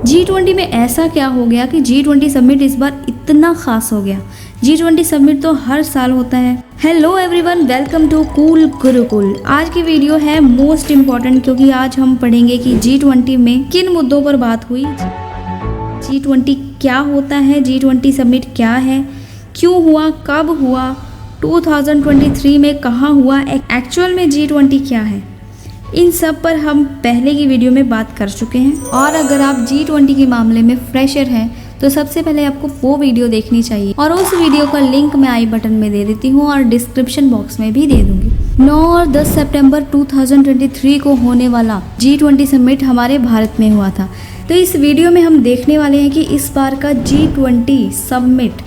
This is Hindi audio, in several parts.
G20 में ऐसा क्या हो गया कि G20 समिट इस बार इतना खास हो गया। G20 समिट तो हर साल होता है। Hello everyone, welcome to cool Gurukul. आज की वीडियो है मोस्ट इम्पॉर्टेंट, क्योंकि आज हम पढ़ेंगे कि G20 में किन मुद्दों पर बात हुई, G20 क्या होता है, G20 समिट क्या है, क्यों हुआ, कब हुआ, 2023 में कहाँ हुआ, एक्चुअल में G20 क्या है। इन सब पर हम पहले की वीडियो में बात कर चुके हैं। और अगर आप G20 के मामले में फ्रेशर हैं तो सबसे पहले आपको वो वीडियो देखनी चाहिए, और उस वीडियो का लिंक मैं आई बटन में दे देती हूँ और डिस्क्रिप्शन बॉक्स में भी दे दूंगी। 9 और 10 सितंबर 2023 को होने वाला G20 समिट हमारे भारत में हुआ था। तो इस वीडियो में हम देखने वाले हैं कि इस बार का G20 समिट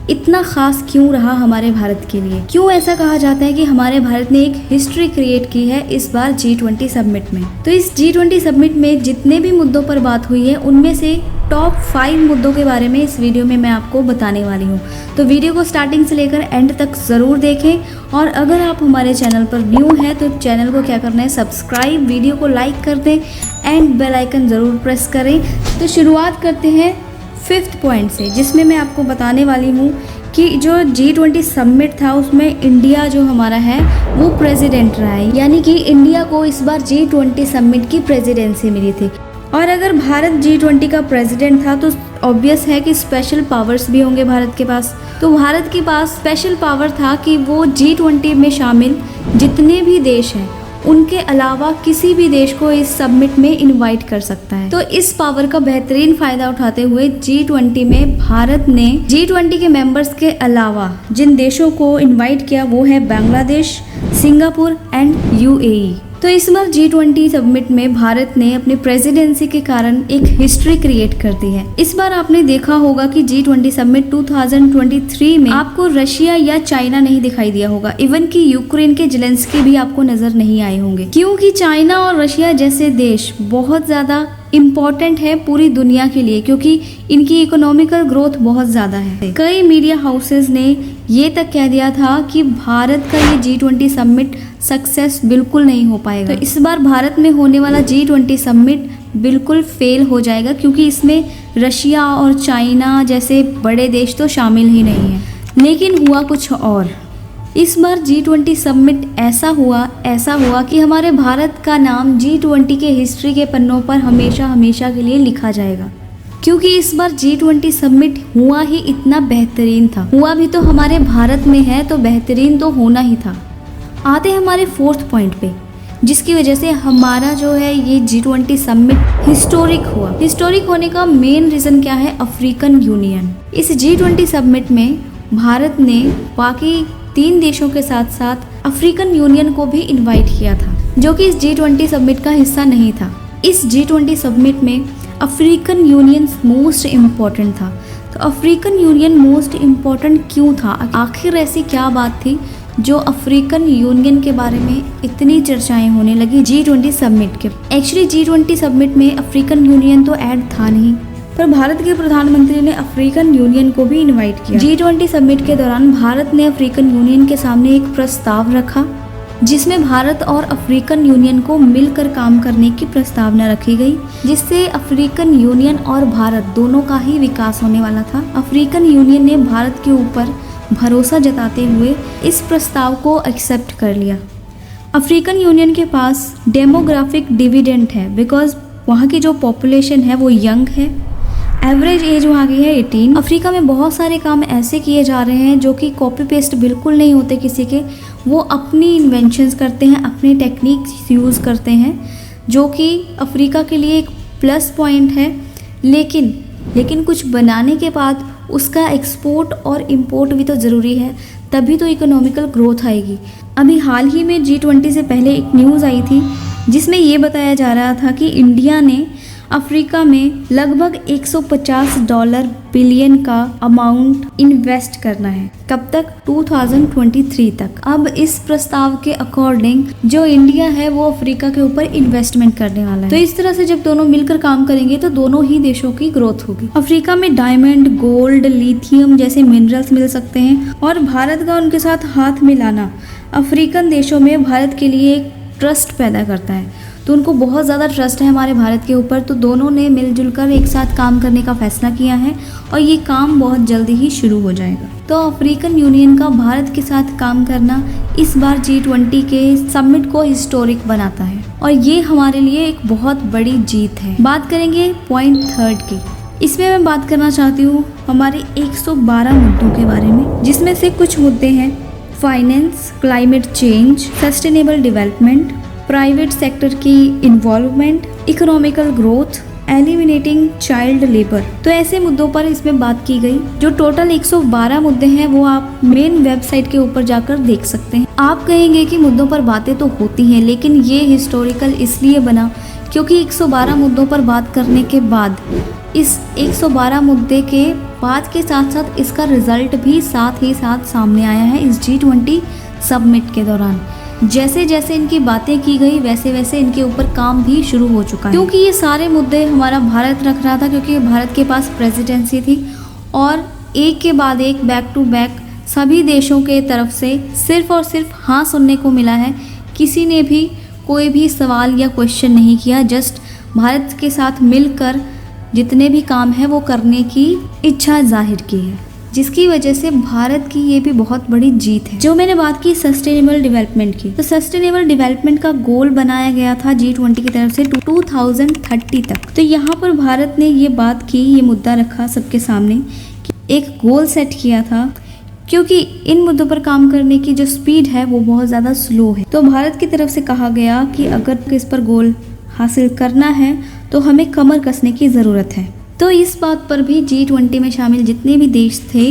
इतना खास क्यों रहा हमारे भारत के लिए। क्यों ऐसा कहा जाता है कि हमारे भारत ने एक हिस्ट्री क्रिएट की है इस बार G20 समिट में। तो इस G20 समिट में जितने भी मुद्दों पर बात हुई है उनमें से टॉप 5 मुद्दों के बारे में इस वीडियो में मैं आपको बताने वाली हूँ। तो वीडियो को स्टार्टिंग से लेकर एंड तक ज़रूर देखें। और अगर आप हमारे चैनल पर न्यू हैं तो चैनल को क्या करना है, सब्सक्राइब, वीडियो को लाइक कर दें एंड बेल आइकन ज़रूर प्रेस करें। तो शुरुआत करते हैं 5th पॉइंट से, जिसमें मैं आपको बताने वाली हूँ कि जो G20 समिट था उसमें इंडिया जो हमारा है वो प्रेसिडेंट रहा है, यानी कि इंडिया को इस बार G20 समिट की प्रेसिडेंसी मिली थी। और अगर भारत G20 का प्रेसिडेंट था तो ऑब्वियस है कि स्पेशल पावर्स भी होंगे भारत के पास। तो भारत के पास स्पेशल पावर था कि वो G20 में शामिल जितने भी देश हैं उनके अलावा किसी भी देश को इस समिट में इनवाइट कर सकता है। तो इस पावर का बेहतरीन फायदा उठाते हुए G20 में भारत ने G20 के मेंबर्स के अलावा जिन देशों को इनवाइट किया वो है बांग्लादेश, सिंगापुर एंड UAE। तो इस बार G20 समिट में भारत ने अपनी प्रेसिडेंसी के कारण एक हिस्ट्री क्रिएट कर दी है। इस बार आपने देखा होगा कि G20 समिट 2023 में आपको रशिया या चाइना नहीं दिखाई दिया होगा, इवन कि यूक्रेन के जेलेंस्की भी आपको नजर नहीं आए होंगे, क्योंकि चाइना और रशिया जैसे देश बहुत ज्यादा इम्पॉर्टेंट है पूरी दुनिया के लिए, क्योंकि इनकी इकोनॉमिकल ग्रोथ बहुत ज़्यादा है। कई मीडिया हाउसेस ने ये तक कह दिया था कि भारत का ये G20 समिट सक्सेस बिल्कुल नहीं हो पाएगा। तो इस बार भारत में होने वाला G20 समिट बिल्कुल फेल हो जाएगा, क्योंकि इसमें रशिया और चाइना जैसे बड़े देश तो शामिल ही नहीं है। लेकिन हुआ कुछ और। इस बार G20 समिट ऐसा हुआ कि हमारे भारत का नाम G20 के हिस्ट्री के पन्नों पर हमेशा हमेशा के लिए लिखा जाएगा, क्योंकि इस बार G20 समिट हुआ ही इतना बेहतरीन था। हुआ भी तो हमारे भारत में है तो बेहतरीन तो होना ही था। आते हैं हमारे 4th पॉइंट पे, जिसकी वजह से हमारा जो है ये G20 समिट हिस्टोरिक हुआ। हिस्टोरिक होने का मेन रीज़न क्या है, अफ्रीकन यूनियन। इस G20 समिट में भारत ने बाकी 3 देशों के साथ साथ अफ्रीकन यूनियन को भी इनवाइट किया था, जो कि इस G20 समिट का हिस्सा नहीं था। इस G20 समिट में अफ्रीकन यूनियन मोस्ट इम्पॉर्टेंट था। तो अफ्रीकन यूनियन मोस्ट इम्पॉर्टेंट क्यों था, आखिर ऐसी क्या बात थी जो अफ्रीकन यूनियन के बारे में इतनी चर्चाएं होने लगी G20 समिट के। एक्चुअली G20 समिट में अफ्रीकन यूनियन तो ऐड था नहीं, पर भारत के प्रधानमंत्री ने अफ्रीकन यूनियन को भी इनवाइट किया। G20 समिट के दौरान भारत ने अफ्रीकन यूनियन के सामने एक प्रस्ताव रखा, जिसमें भारत और अफ्रीकन यूनियन को मिलकर काम करने की प्रस्तावना रखी गई, जिससे अफ्रीकन यूनियन और भारत दोनों का ही विकास होने वाला था। अफ्रीकन यूनियन ने भारत के ऊपर भरोसा जताते हुए इस प्रस्ताव को एक्सेप्ट कर लिया। अफ्रीकन यूनियन के पास डेमोग्राफिक डिविडेंड है, बिकॉज वहाँ की जो पॉपुलेशन है वो यंग है, एवरेज एज वहाँ की है 18। अफ्रीका में बहुत सारे काम ऐसे किए जा रहे हैं जो कि कॉपी पेस्ट बिल्कुल नहीं होते किसी के। वो अपनी इन्वेंशंस करते हैं, अपनी टेक्निक्स यूज़ करते हैं, जो कि अफ्रीका के लिए एक प्लस पॉइंट है। लेकिन कुछ बनाने के बाद उसका एक्सपोर्ट और इंपोर्ट भी तो ज़रूरी है, तभी तो इकोनॉमिकल ग्रोथ आएगी। अभी हाल ही में G20 से पहले एक न्यूज़ आई थी जिसमें ये बताया जा रहा था कि इंडिया ने अफ्रीका में लगभग $150 बिलियन का अमाउंट इन्वेस्ट करना है। कब तक? 2023 तक। अब इस प्रस्ताव के अकॉर्डिंग जो इंडिया है वो अफ्रीका के ऊपर इन्वेस्टमेंट करने वाला है। तो इस तरह से जब दोनों मिलकर काम करेंगे तो दोनों ही देशों की ग्रोथ होगी। अफ्रीका में डायमंड, गोल्ड, लिथियम जैसे मिनरल्स मिल सकते हैं, और भारत का उनके साथ हाथ मिलाना अफ्रीकन देशों में भारत के लिए एक ट्रस्ट पैदा करता है। तो उनको बहुत ज़्यादा ट्रस्ट है हमारे भारत के ऊपर, तो दोनों ने मिलजुल कर एक साथ काम करने का फैसला किया है और ये काम बहुत जल्दी ही शुरू हो जाएगा। तो अफ्रीकन यूनियन का भारत के साथ काम करना इस बार G20 के समिट को हिस्टोरिक बनाता है और ये हमारे लिए एक बहुत बड़ी जीत है। बात करेंगे पॉइंट 3 की। इसमें मैं बात करना चाहती हूँ हमारे 112 मुद्दों के बारे में, जिसमें से कुछ मुद्दे हैं finance, climate change, sustainable development, private sector की involvement, economical growth, eliminating child labour. तो ऐसे मुद्दों पर इसमें बात की गई। जो टोटल 112 मुद्दे हैं वो आप मेन वेबसाइट के ऊपर जाकर देख सकते हैं। आप कहेंगे कि मुद्दों पर बातें तो होती हैं, लेकिन ये हिस्टोरिकल इसलिए बना क्योंकि 112 मुद्दों पर बात करने के बाद इस 112 मुद्दे के बाद के साथ साथ इसका रिजल्ट भी साथ ही साथ सामने आया है इस G20 समिट के दौरान। जैसे जैसे इनकी बातें की गई वैसे वैसे इनके ऊपर काम भी शुरू हो चुका है, क्योंकि ये सारे मुद्दे हमारा भारत रख रहा था, क्योंकि भारत के पास प्रेसिडेंसी थी और एक के बाद एक बैक टू बैक सभी देशों के तरफ से सिर्फ और सिर्फ हाँ सुनने को मिला है। किसी ने भी कोई भी सवाल या क्वेश्चन नहीं किया, जस्ट भारत के साथ मिलकर जितने भी काम है वो करने की इच्छा जाहिर की है, जिसकी वजह से भारत की ये भी बहुत बड़ी जीत है। जो मैंने बात की सस्टेनेबल डेवलपमेंट की, तो सस्टेनेबल डेवलपमेंट का गोल बनाया गया था G20 की तरफ से 2030 तक। तो यहाँ पर भारत ने ये बात की, ये मुद्दा रखा सबके सामने कि एक गोल सेट किया था, क्योंकि इन मुद्दों पर काम करने की जो स्पीड है वो बहुत ज़्यादा स्लो है। तो भारत की तरफ से कहा गया कि अगर इस पर गोल हासिल करना है तो हमें कमर कसने की ज़रूरत है। तो इस बात पर भी G20 में शामिल जितने भी देश थे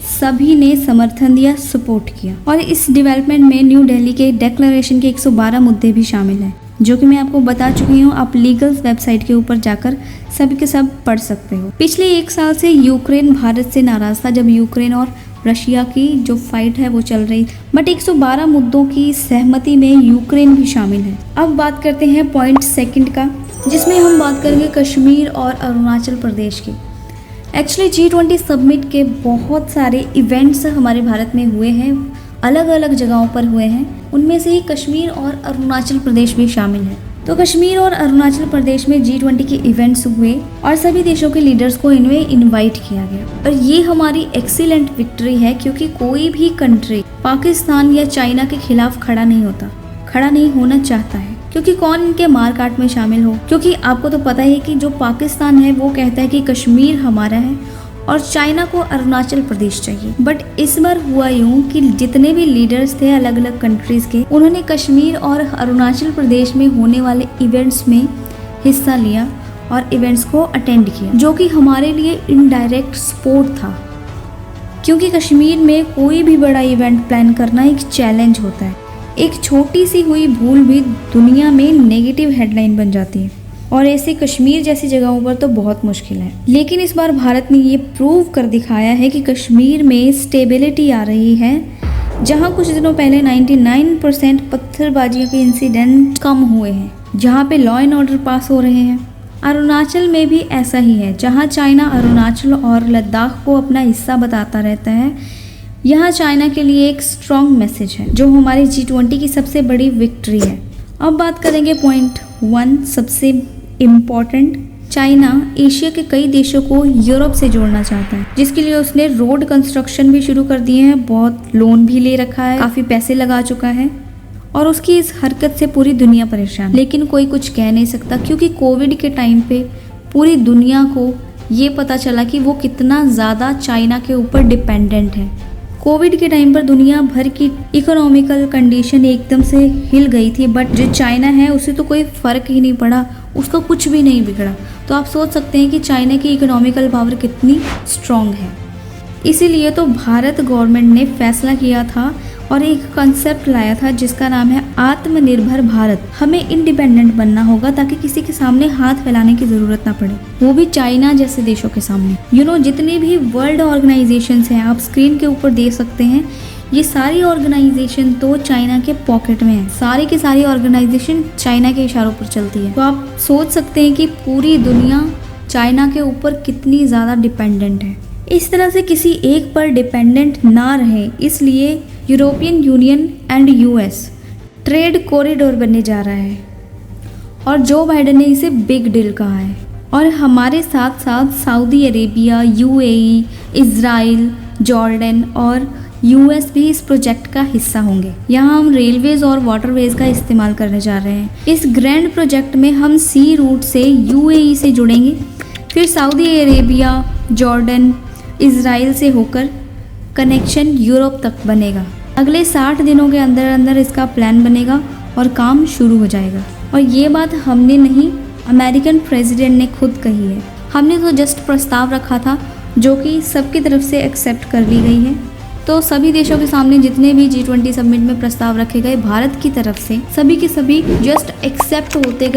सभी ने समर्थन दिया, सपोर्ट किया। और इस डेवलपमेंट में न्यू दिल्ली के डिक्लेरेशन के 112 मुद्दे भी शामिल हैं, जो कि मैं आपको बता चुकी हूँ। आप लीगल वेबसाइट के ऊपर जाकर सब के सब पढ़ सकते हो। पिछले 1 साल से यूक्रेन भारत से नाराज था, जब यूक्रेन और रशिया की जो फाइट है वो चल रही, बट 112 मुद्दों की सहमति में यूक्रेन भी शामिल है। अब बात करते हैं पॉइंट 2 का, जिसमें हम बात करेंगे कश्मीर और अरुणाचल प्रदेश की। एक्चुअली G20 समिट के बहुत सारे इवेंट्स हमारे भारत में हुए हैं, अलग अलग जगहों पर हुए हैं। उनमें से ही कश्मीर और अरुणाचल प्रदेश भी शामिल है। तो कश्मीर और अरुणाचल प्रदेश में G20 के इवेंट्स हुए और सभी देशों के लीडर्स को इनमें इनवाइट किया गया। और ये हमारी एक्सीलेंट विक्ट्री है, क्योंकि कोई भी कंट्री पाकिस्तान या चाइना के खिलाफ खड़ा नहीं होता, खड़ा नहीं होना चाहता है, क्योंकि कौन इनके मार काट में शामिल हो। क्योंकि आपको तो पता ही है कि जो पाकिस्तान है वो कहता है कि कश्मीर हमारा है और चाइना को अरुणाचल प्रदेश चाहिए। बट इस बार हुआ यूं कि जितने भी लीडर्स थे अलग अलग कंट्रीज के, उन्होंने कश्मीर और अरुणाचल प्रदेश में होने वाले इवेंट्स में हिस्सा लिया और इवेंट्स को अटेंड किया, जो कि हमारे लिए इनडायरेक्ट सपोर्ट था। क्योंकि कश्मीर में कोई भी बड़ा इवेंट प्लान करना एक चैलेंज होता है। एक छोटी सी हुई भूल भी दुनिया में नेगेटिव हेडलाइन बन जाती है, और ऐसे कश्मीर जैसी जगहों पर तो बहुत मुश्किल है। लेकिन इस बार भारत ने ये प्रूव कर दिखाया है कि कश्मीर में स्टेबिलिटी आ रही है। जहां कुछ दिनों पहले 99% पत्थरबाजी के इंसिडेंट कम हुए हैं, जहां पे लॉ एंड ऑर्डर पास हो रहे हैं। अरुणाचल में भी ऐसा ही है, जहां चाइना अरुणाचल और लद्दाख को अपना हिस्सा बताता रहता है। यहाँ चाइना के लिए एक स्ट्रॉन्ग मैसेज है, जो हमारी G20 की सबसे बड़ी विक्ट्री है। अब बात करेंगे पॉइंट 1, सबसे इम्पॉर्टेंट। चाइना एशिया के कई देशों को यूरोप से जोड़ना चाहता है, जिसके लिए उसने रोड कंस्ट्रक्शन भी शुरू कर दिए हैं, बहुत लोन भी ले रखा है, काफ़ी पैसे लगा चुका है। और उसकी इस हरकत से पूरी दुनिया परेशान, लेकिन कोई कुछ कह नहीं सकता, क्योंकि कोविड के टाइम पे पूरी दुनिया को ये पता चला कि वो कितना ज़्यादा चाइना के ऊपर डिपेंडेंट है। कोविड के टाइम पर दुनिया भर की इकोनॉमिकल कंडीशन एकदम से हिल गई थी, बट जो चाइना है उसे तो कोई फ़र्क ही नहीं पड़ा, उसका कुछ भी नहीं बिगड़ा। तो आप सोच सकते हैं कि चाइना की इकोनॉमिकल पावर कितनी स्ट्रॉन्ग है। इसीलिए तो भारत गवर्नमेंट ने फैसला किया था और एक कंसेप्ट लाया था जिसका नाम है आत्मनिर्भर भारत। हमें इंडिपेंडेंट बनना होगा ताकि किसी के सामने हाथ फैलाने की ज़रूरत ना पड़े, वो भी चाइना जैसे देशों के सामने। जितनी भी वर्ल्ड ऑर्गेनाइजेशंस हैं, आप स्क्रीन के ऊपर देख सकते हैं, ये सारी ऑर्गेनाइजेशन तो चाइना के पॉकेट में है। सारी की सारी ऑर्गेनाइजेशन चाइना के इशारों पर चलती है। तो आप सोच सकते हैं कि पूरी दुनिया चाइना के ऊपर कितनी ज़्यादा डिपेंडेंट है। इस तरह से किसी एक पर डिपेंडेंट ना रहे, इसलिए European union and US trade corridor बनने जा रहा है। और जो बाइडेन ने इसे बिग डील कहा है। और हमारे साथ साथ Saudi Arabia, UAE, Israel, Jordan और यूएस भी इस प्रोजेक्ट का हिस्सा होंगे। यहाँ हम रेलवेज और वाटरवेज का इस्तेमाल करने जा रहे हैं। इस ग्रैंड प्रोजेक्ट में हम सी रूट से यूएई से जुड़ेंगे, फिर सऊदी अरेबिया, जॉर्डन, इजराइल से होकर कनेक्शन यूरोप तक बनेगा। अगले 60 दिनों के अंदर अंदर इसका प्लान बनेगा और काम शुरू हो जाएगा। और ये बात हमने नहीं, अमेरिकन प्रेसिडेंट ने खुद कही है। हमने तो जस्ट प्रस्ताव रखा था जो कि सबकी तरफ से एक्सेप्ट कर ली गई है। तो सभी देशों के सामने जितने भी G20 समिट में प्रस्ताव रखे गए भारत की तरफ से, सभी के सभी जस्ट एक्सेप्ट होते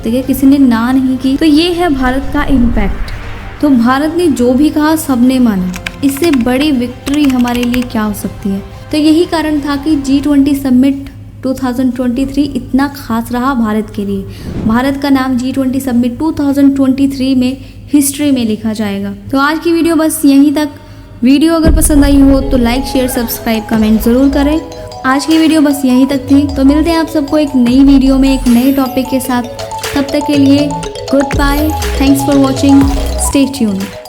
गए, किसी ने ना नहीं की। तो ये है भारत का इम्पैक्ट। तो भारत ने जो भी कहा सबने माना। इससे बड़ी विक्ट्री हमारे लिए क्या हो सकती है। तो यही कारण था कि G20 समिट 2023 इतना खास रहा भारत के लिए। भारत का नाम G20 समिट 2023 में हिस्ट्री में लिखा जाएगा। तो आज की वीडियो बस यहीं तक। वीडियो अगर पसंद आई हो तो लाइक, शेयर, सब्सक्राइब, कमेंट ज़रूर करें। आज की वीडियो बस यहीं तक थी। तो मिलते हैं आप सबको एक नई वीडियो में एक नए टॉपिक के साथ। तब तक के लिए good bye, thanks for watching, stay tuned.